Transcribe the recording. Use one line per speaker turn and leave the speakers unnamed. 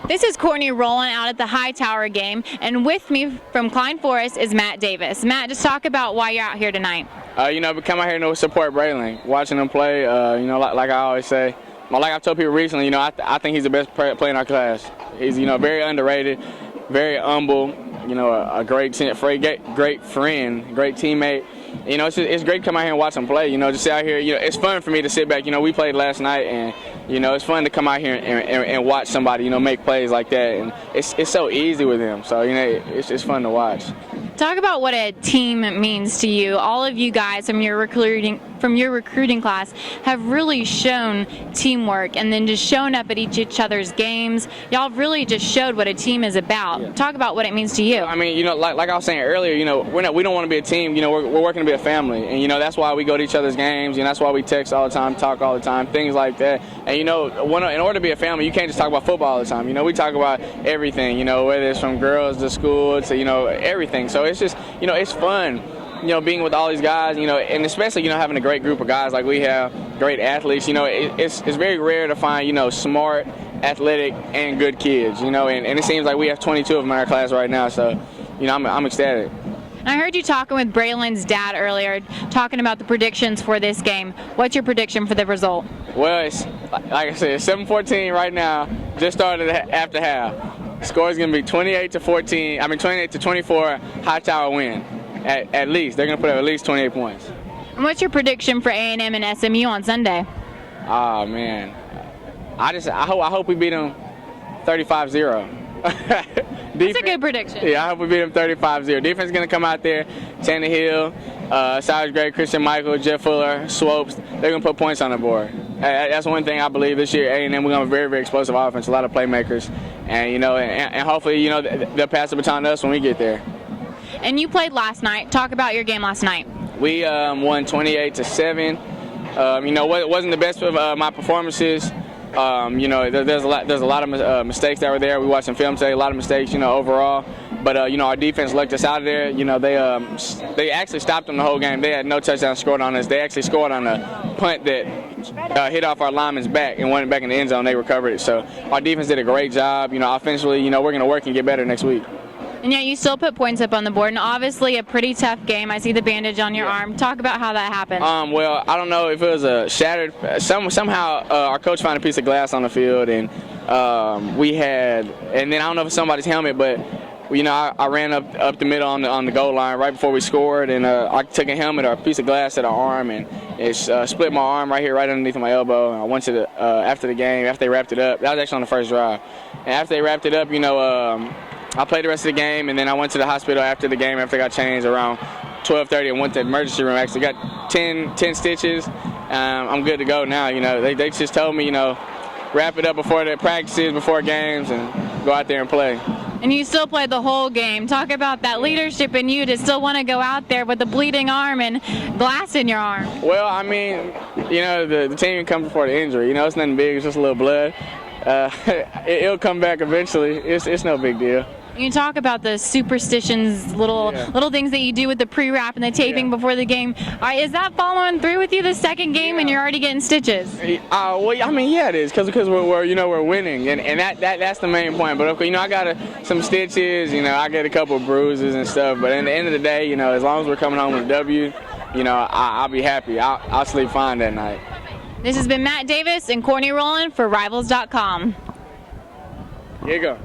This is Courtney Rowland out at the Hightower game, and with me from Klein Forest is Matt Davis. Matt, just talk about why you're out here tonight.
We come out here to support Braylon, watching him play. Like I always say, like I've told people recently, I think he's the best player in our class. He's, very underrated, very humble, a great friend, great teammate. It's great to come out here and watch him play. Just sit out here. It's fun for me to sit back. We played last night, and it's fun to come out here and watch somebody, make plays like that. And it's so easy with him. So it's fun to watch.
Talk about what a team means to you. All of you guys from your recruiting class have really shown teamwork, and then just showing up at each other's games. Y'all really just showed what a team is about. Yeah. Talk about what it means to you.
Like I was saying earlier, we don't want to be a team. We're working to be a family, and that's why we go to each other's games. That's why we text all the time, talk all the time, things like that. And in order to be a family, you can't just talk about football all the time. We talk about everything. Whether it's from girls to school to everything. So it's just it's fun. Being with all these guys, and especially, having a great group of guys like we have, great athletes, it's very rare to find, smart, athletic, and good kids, and it seems like we have 22 of them in our class right now, so, I'm ecstatic.
I heard you talking with Braylon's dad earlier, talking about the predictions for this game. What's your prediction for the result?
Well, it's, like I said, it's 7-14 right now, just started after half. The score is going to be 28 to 24, Hightower win. At least. They're going to put up at least 28 points.
And what's your prediction for A&M and SMU on Sunday?
Oh, man. I hope we beat them 35-0.
That's a good prediction.
Yeah, I hope we beat them 35-0. Defense is going to come out there. Tannehill, Cyrus Gray, Christian Michael, Jeff Fuller, Swopes. They're going to put points on the board. That's one thing I believe this year. A&M, we're going to have a very, very explosive offense, a lot of playmakers. And, and hopefully, they'll pass the baton to us when we get there.
And you played last night. Talk about your game last night.
We won 28-7. It wasn't the best of my performances. There's a lot of mistakes that were there. We watched some film today, a lot of mistakes, overall. But our defense lucked us out of there. They actually stopped them the whole game. They had no touchdowns scored on us. They actually scored on a punt that hit off our lineman's back and went back in the end zone. They recovered it. So our defense did a great job. Offensively, we're going to work and get better next week.
And yet you still put points up on the board, and obviously a pretty tough game. I see the bandage on your arm. Talk about how that happened.
Well, I don't know if it was a shattered. Somehow our coach found a piece of glass on the field, and and then I don't know if it's somebody's helmet, but I ran up the middle on the goal line right before we scored, and I took a helmet or a piece of glass at our arm, and it split my arm right here, right underneath my elbow. And I went to after the game, after they wrapped it up. That was actually on the first drive, and after they wrapped it up, I played the rest of the game, and then I went to the hospital after the game after I got changed around 12:30 and went to the emergency room. Actually got 10 stitches. I'm good to go now. They just told me, wrap it up before the practices, before games, and go out there and play.
And you still played the whole game. Talk about that leadership in you to still want to go out there with a bleeding arm and glass in your arm.
Well, the team comes before the injury. It's nothing big. It's just a little blood. It'll come back eventually. It's no big deal.
You talk about the superstitions, little things that you do with the pre-wrap and the taping before the game. Is that following through with you the second game, and you're already getting stitches?
Yeah, it is, because we're winning, and that's the main point. But okay, I got some stitches, I get a couple of bruises and stuff. But at the end of the day, as long as we're coming home with a W, I'll be happy. I'll sleep fine that night.
This has been Matt Davis and Courtney Rowland for Rivals.com.
Here you go.